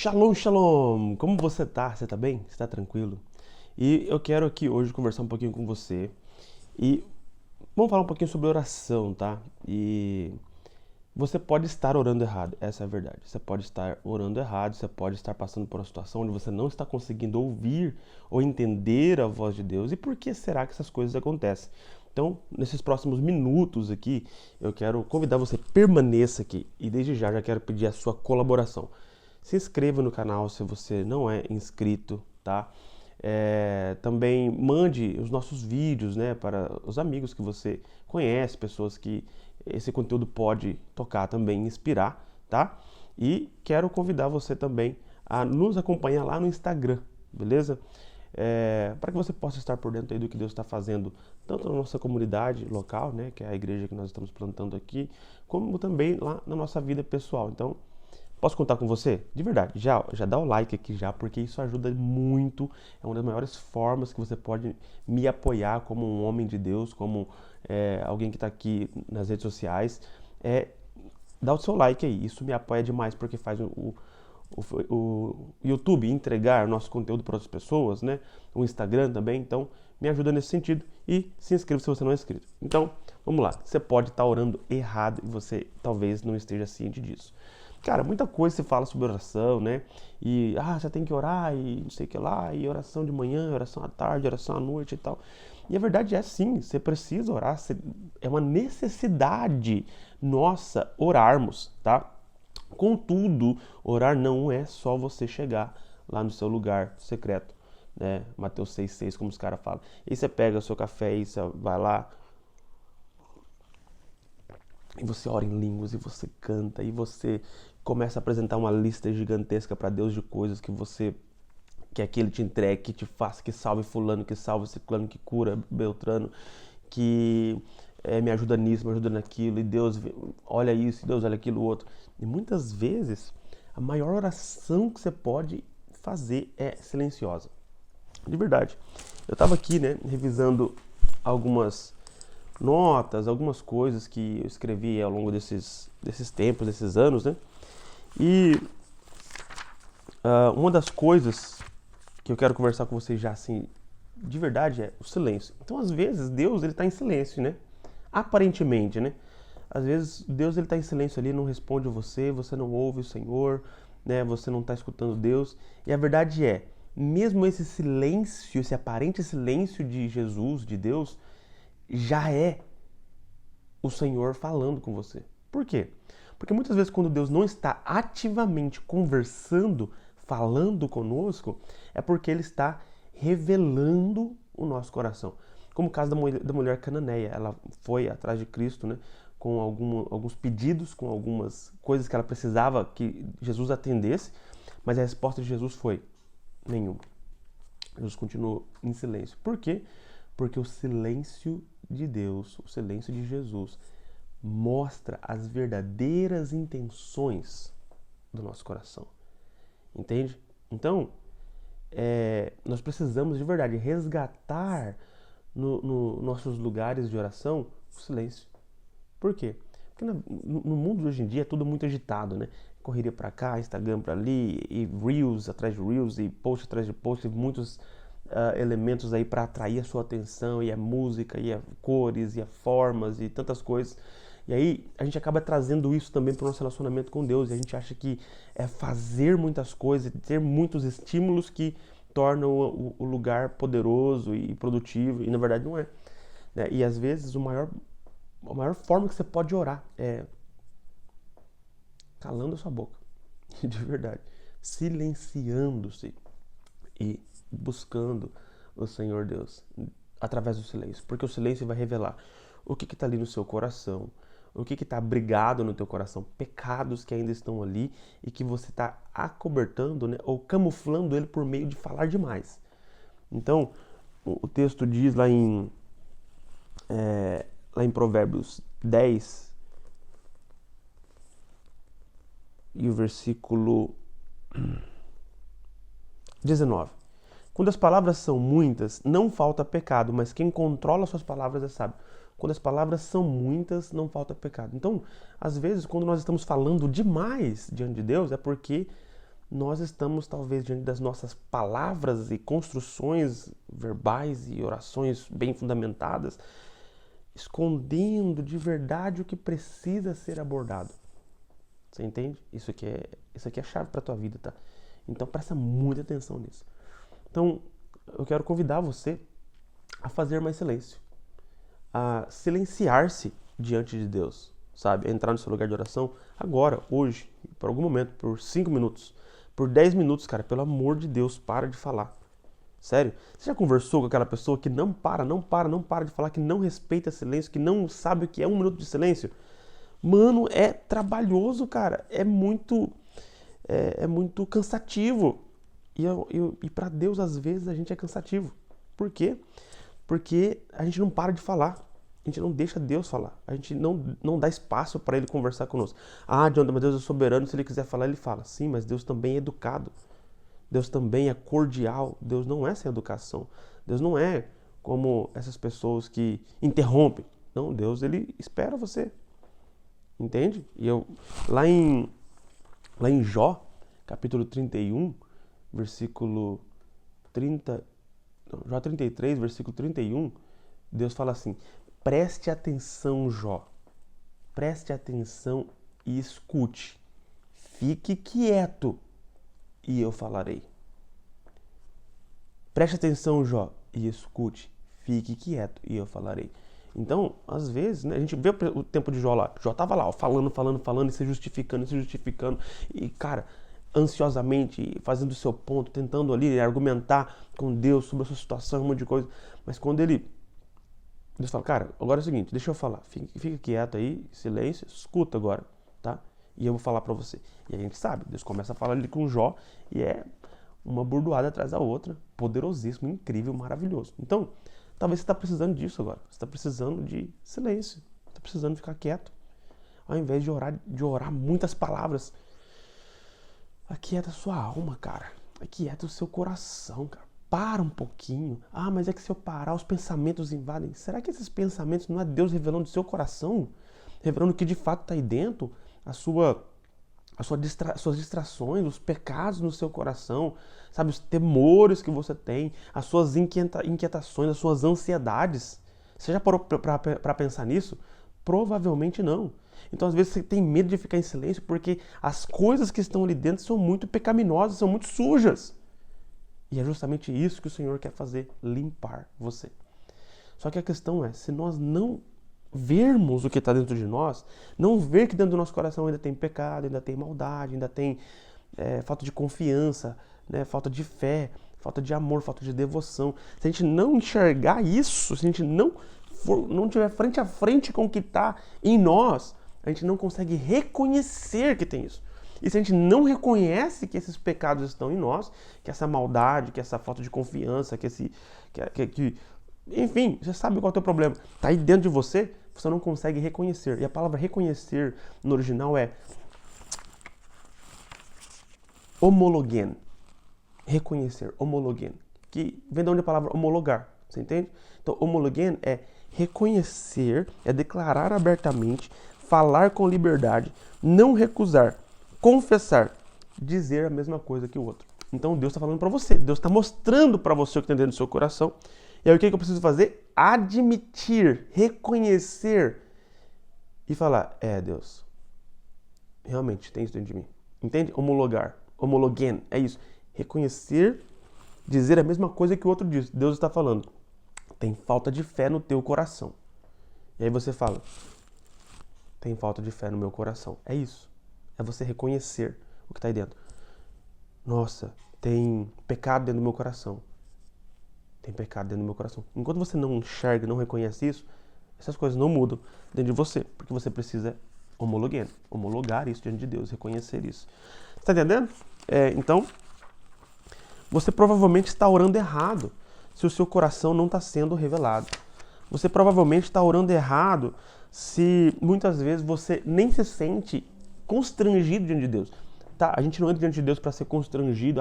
Shalom, shalom! Como você tá? Você tá bem? Você tá tranquilo? E eu quero aqui hoje conversar um pouquinho com você e vamos falar um pouquinho sobre oração, tá? E você pode estar orando errado, essa é a verdade. Você pode estar orando errado, você pode estar passando por uma situação onde você não está conseguindo ouvir ou entender a voz de Deus. E por que será que essas coisas acontecem? Então, nesses próximos minutos aqui, eu quero convidar você, permaneça aqui e desde já quero pedir a sua colaboração. Se inscreva no canal se você não é inscrito, tá? Também mande os nossos vídeos, né, para os amigos que você conhece, pessoas que esse conteúdo pode tocar também, inspirar, tá? E quero convidar você também a nos acompanhar lá no Instagram, beleza? Para que você possa estar por dentro aí do que Deus está fazendo, tanto na nossa comunidade local, né, que é a igreja que nós estamos plantando aqui, como também lá na nossa vida pessoal. Então, posso contar com você? De verdade, já dá o like aqui já, porque isso ajuda muito. É uma das maiores formas que você pode me apoiar como um homem de Deus, como alguém que está aqui nas redes sociais. Dá o seu like aí, isso me apoia demais, porque faz o YouTube entregar nosso conteúdo para outras pessoas, né? O Instagram também, então me ajuda nesse sentido. E se inscreva se você não é inscrito. Então, vamos lá. Você pode estar orando errado e você talvez não esteja ciente disso. Cara, muita coisa se fala sobre oração, né? E, você tem que orar e não sei o que lá, e oração de manhã, oração à tarde, oração à noite e tal. E a verdade é sim, você precisa orar, é uma necessidade nossa orarmos, tá? Contudo, orar não é só você chegar lá no seu lugar secreto, né? Mateus 6,6, como os caras falam. E você pega o seu café e você vai lá, e você ora em línguas, e você canta, e você começa a apresentar uma lista gigantesca para Deus de coisas que você quer que Ele te entregue, que te faça, que salve fulano, que salve ciclano, que cura Beltrano, que me ajuda nisso, me ajuda naquilo, e Deus olha isso, e Deus olha aquilo outro. E muitas vezes, a maior oração que você pode fazer é silenciosa. De verdade. Eu estava aqui, né, revisando algumas notas, algumas coisas que eu escrevi ao longo desses tempos, desses anos, né? E uma das coisas que eu quero conversar com vocês já assim, de verdade, é o silêncio. Então, às vezes, Deus ele está em silêncio, né? Aparentemente, né? Às vezes, Deus ele está em silêncio ali, não responde você, você não ouve o Senhor, né? Você não está escutando Deus. E a verdade é, mesmo esse silêncio, esse aparente silêncio de Jesus, de Deus, já é o Senhor falando com você. Por quê? Porque muitas vezes quando Deus não está ativamente conversando, falando conosco, é porque Ele está revelando o nosso coração. Como o caso da mulher cananeia, ela foi atrás de Cristo, né, com alguns pedidos, com algumas coisas que ela precisava que Jesus atendesse, mas a resposta de Jesus foi nenhuma. Jesus continuou em silêncio. Por quê? Porque o silêncio de Deus, o silêncio de Jesus, mostra as verdadeiras intenções do nosso coração. Entende? Então, nós precisamos de verdade resgatar no nossos lugares de oração o silêncio. Por quê? Porque no mundo de hoje em dia é tudo muito agitado, né? Correria para cá, Instagram para ali, e Reels atrás de Reels, e post atrás de post, e muitos elementos aí para atrair a sua atenção, e a música, e a cores, e a formas, e tantas coisas. E aí a gente acaba trazendo isso também para o nosso relacionamento com Deus, e a gente acha que é fazer muitas coisas, ter muitos estímulos que tornam o lugar poderoso e produtivo, e na verdade não é. Né? E às vezes a maior forma que você pode orar é calando a sua boca, de verdade, silenciando-se e buscando o Senhor Deus através do silêncio, porque o silêncio vai revelar o que está ali no seu coração, o que está abrigado no teu coração, pecados que ainda estão ali e que você está acobertando, né, ou camuflando ele por meio de falar demais. Então, o texto diz lá em Provérbios 10 e o versículo 19. Quando as palavras são muitas, não falta pecado, mas quem controla suas palavras é sábio. Quando as palavras são muitas, não falta pecado. Então, às vezes, quando nós estamos falando demais diante de Deus, é porque nós estamos talvez diante das nossas palavras e construções verbais e orações bem fundamentadas, escondendo de verdade o que precisa ser abordado. Você entende? Isso aqui é a chave para a tua vida, tá? Então presta muita atenção nisso. Então, eu quero convidar você a fazer mais silêncio, a silenciar-se diante de Deus, sabe? A entrar no seu lugar de oração agora, hoje, por algum momento, por 5 minutos, por 10 minutos, cara, pelo amor de Deus, para de falar. Sério? Você já conversou com aquela pessoa que não para de falar, que não respeita silêncio, que não sabe o que é 1 minuto de silêncio? Mano, é trabalhoso, cara. É muito cansativo. E para Deus, às vezes, a gente é cansativo. Por quê? Porque a gente não para de falar. A gente não deixa Deus falar. A gente não dá espaço para Ele conversar conosco. Ah, Jonathan, mas Deus é soberano. Se Ele quiser falar, Ele fala. Sim, mas Deus também é educado. Deus também é cordial. Deus não é sem educação. Deus não é como essas pessoas que interrompem. Não, Deus, Ele espera você. Entende? E lá em Jó, capítulo 31, versículo 30, Jó 33, versículo 31, Deus fala assim: preste atenção, Jó. Preste atenção e escute. Fique quieto e eu falarei. Preste atenção, Jó, e escute. Fique quieto e eu falarei. Então, às vezes, né, a gente vê o tempo de Jó lá. Jó tava lá, ó, falando, e se justificando. E, cara, ansiosamente, fazendo o seu ponto, tentando ali argumentar com Deus sobre a sua situação, um monte de coisa. Mas quando Deus fala, cara, agora é o seguinte, deixa eu falar. Fica quieto aí, silêncio, escuta agora, tá? E eu vou falar pra você. E a gente sabe, Deus começa a falar ali com Jó e é uma burdoada atrás da outra, poderosíssimo, incrível, maravilhoso. Então, talvez você está precisando disso agora. Você está precisando de silêncio. Está precisando ficar quieto. Ao invés de orar muitas palavras. Aquieta a sua alma, cara. Aquieta o seu coração, cara. Para um pouquinho. Ah, mas é que se eu parar, os pensamentos invadem. Será que esses pensamentos não é Deus revelando o seu coração? Revelando o que de fato está aí dentro? Suas distrações, os pecados no seu coração, sabe, os temores que você tem, as suas inquietações, as suas ansiedades. Você já parou para pensar nisso? Provavelmente não. Então, às vezes, você tem medo de ficar em silêncio porque as coisas que estão ali dentro são muito pecaminosas, são muito sujas. E é justamente isso que o Senhor quer fazer, limpar você. Só que a questão é, se nós não vermos o que está dentro de nós, não ver que dentro do nosso coração ainda tem pecado, ainda tem maldade, ainda tem falta de confiança, né, falta de fé, falta de amor, falta de devoção. Se a gente não enxergar isso, se a gente não tiver frente a frente com o que está em nós, a gente não consegue reconhecer que tem isso. E se a gente não reconhece que esses pecados estão em nós, que essa maldade, que essa falta de confiança, enfim, você sabe qual é o teu problema. Está aí dentro de você, você não consegue reconhecer. E a palavra reconhecer no original é homologen. Reconhecer, homologen. Que vem de onde a palavra homologar. Você entende? Então, homologen é reconhecer, é declarar abertamente, falar com liberdade, não recusar, confessar, dizer a mesma coisa que o outro. Então, Deus está falando para você. Deus está mostrando para você o que tem dentro do seu coração. E aí o que eu preciso fazer? Admitir, reconhecer e falar, Deus, realmente tem isso dentro de mim. Entende? Homologar, homologen, é isso. Reconhecer, dizer a mesma coisa que o outro diz. Deus está falando, tem falta de fé no teu coração. E aí você fala, tem falta de fé no meu coração. É isso. É você reconhecer o que está aí dentro. Nossa, tem pecado dentro do meu coração. Tem pecado dentro do meu coração. Enquanto você não enxerga, não reconhece isso, essas coisas não mudam dentro de você, porque você precisa homologar isso diante de Deus, reconhecer isso. Está entendendo? Então, você provavelmente está orando errado se o seu coração não está sendo revelado. Você provavelmente está orando errado se muitas vezes você nem se sente constrangido diante de Deus. Tá, a gente não entra diante de Deus para ser constrangido,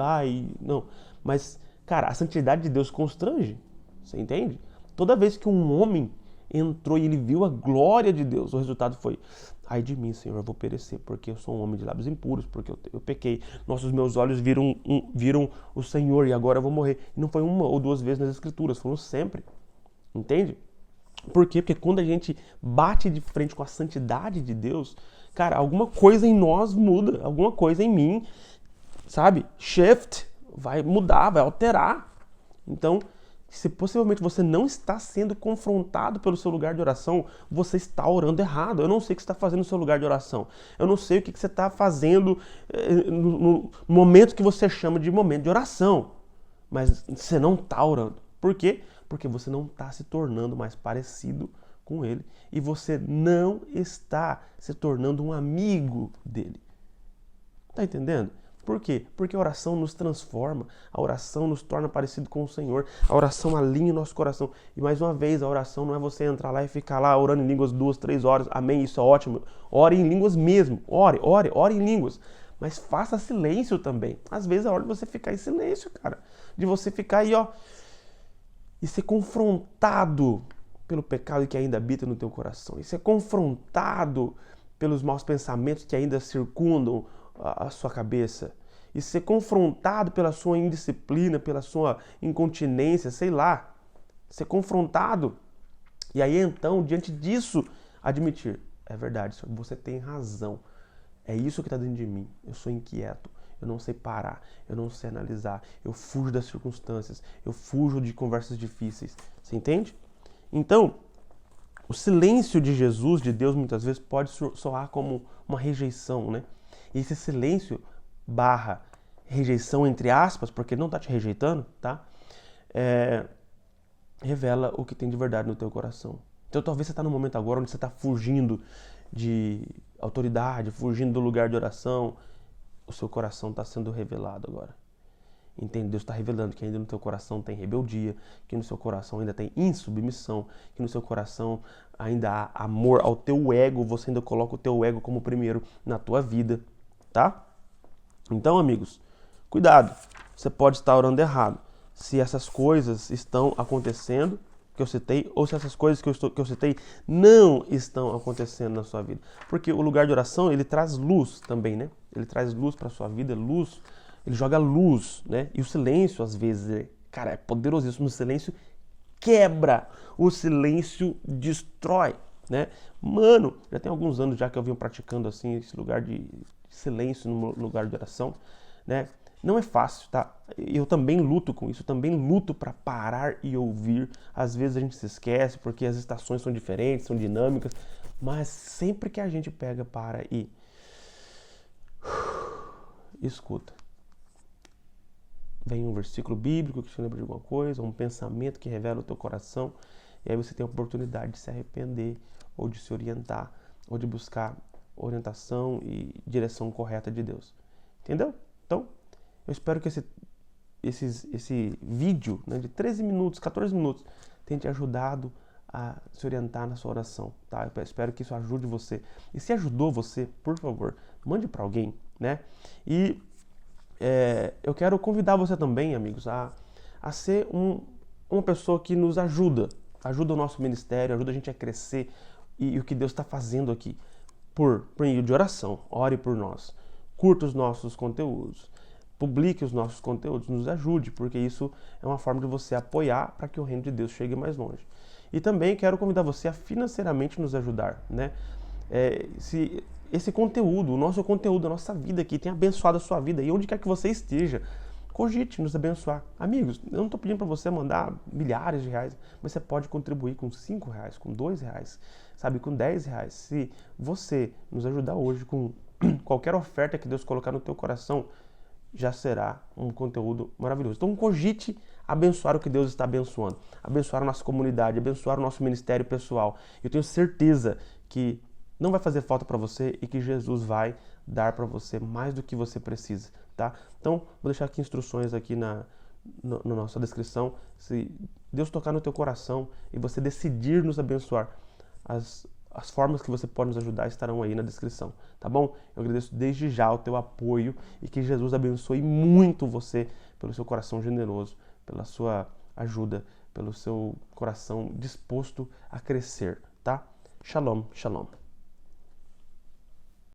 não. Mas, cara, a santidade de Deus constrange. Você entende? Toda vez que um homem entrou e ele viu a glória de Deus, o resultado foi ai de mim, Senhor, eu vou perecer, porque eu sou um homem de lábios impuros, porque eu pequei. Nossos meus olhos viram o Senhor e agora eu vou morrer. E não foi uma ou duas vezes nas Escrituras, foram sempre. Entende? Por quê? Porque quando a gente bate de frente com a santidade de Deus, cara, alguma coisa em nós muda, alguma coisa em mim, sabe? Shift, vai mudar, vai alterar. Então, se possivelmente você não está sendo confrontado pelo seu lugar de oração, você está orando errado. Eu não sei o que você está fazendo no seu lugar de oração. Eu não sei o que você está fazendo no momento que você chama de momento de oração. Mas você não está orando. Por quê? Porque você não está se tornando mais parecido com ele. E você não está se tornando um amigo dele. Tá entendendo? Por quê? Porque a oração nos transforma, a oração nos torna parecido com o Senhor, a oração alinha o nosso coração. E mais uma vez, a oração não é você entrar lá e ficar lá orando em línguas 2, 3 horas, amém, isso é ótimo. Ore em línguas mesmo, ore em línguas. Mas faça silêncio também. Às vezes é hora de você ficar em silêncio, cara. De você ficar aí, ó, e ser confrontado pelo pecado que ainda habita no teu coração. E ser confrontado pelos maus pensamentos que ainda circundam a sua cabeça, e ser confrontado pela sua indisciplina, pela sua incontinência, sei lá, ser confrontado, e aí então, diante disso, admitir, é verdade, Senhor, você tem razão, é isso que está dentro de mim, eu sou inquieto, eu não sei parar, eu não sei analisar, eu fujo das circunstâncias, eu fujo de conversas difíceis, você entende? Então, o silêncio de Jesus, de Deus, muitas vezes pode soar como uma rejeição, né? E esse silêncio barra rejeição, entre aspas, porque ele não está te rejeitando, tá? Revela o que tem de verdade no teu coração. Então talvez você está num momento agora onde você está fugindo de autoridade, fugindo do lugar de oração. O seu coração está sendo revelado agora. Entende? Deus está revelando que ainda no teu coração tem rebeldia, que no seu coração ainda tem insubmissão, que no seu coração ainda há amor ao teu ego, você ainda coloca o teu ego como primeiro na tua vida, tá? Então, amigos, cuidado, você pode estar orando errado. Se essas coisas estão acontecendo, que eu citei, ou se essas coisas que eu citei não estão acontecendo na sua vida. Porque o lugar de oração, ele traz luz também, né? Ele traz luz para a sua vida, luz. Ele joga luz, né? E o silêncio, às vezes, cara, é poderosíssimo. O silêncio quebra, o silêncio destrói, né? Mano, já tem alguns anos já que eu venho praticando assim esse lugar de silêncio no lugar de oração, né? Não é fácil, tá? Eu também luto com isso, eu também luto para parar e ouvir. Às vezes a gente se esquece porque as estações são diferentes, são dinâmicas, mas sempre que a gente pega para e escuta, vem um versículo bíblico que te lembra de alguma coisa, um pensamento que revela o teu coração, e aí você tem a oportunidade de se arrepender, ou de se orientar, ou de buscar orientação e direção correta de Deus. Entendeu? Então, eu espero que esse vídeo, né, de 13 minutos, 14 minutos, tenha te ajudado a se orientar na sua oração, tá? Eu espero que isso ajude você. E se ajudou você, por favor, mande para alguém, né? E eu quero convidar você também, amigos, a ser uma pessoa que nos ajuda o nosso ministério, ajuda a gente a crescer e o que Deus está fazendo aqui. Por meio de oração, ore por nós, curta os nossos conteúdos, publique os nossos conteúdos, nos ajude, porque isso é uma forma de você apoiar para que o reino de Deus chegue mais longe. E também quero convidar você a financeiramente nos ajudar, né? Se esse conteúdo, o nosso conteúdo, a nossa vida aqui tem abençoado a sua vida, e onde quer que você esteja, cogite nos abençoar. Amigos, eu não estou pedindo para você mandar milhares de reais, mas você pode contribuir com 5 reais, com 2 reais, sabe, com 10 reais. Se você nos ajudar hoje com qualquer oferta que Deus colocar no teu coração, já será um conteúdo maravilhoso. Então cogite abençoar o que Deus está abençoando, abençoar a nossa comunidade, abençoar o nosso ministério pessoal. Eu tenho certeza que não vai fazer falta para você e que Jesus vai dar para você mais do que você precisa, tá? Então, vou deixar aqui instruções aqui na nossa descrição. Se Deus tocar no teu coração e você decidir nos abençoar, as formas que você pode nos ajudar estarão aí na descrição, tá bom? Eu agradeço desde já o teu apoio e que Jesus abençoe muito você pelo seu coração generoso, pela sua ajuda, pelo seu coração disposto a crescer, tá? Shalom, shalom.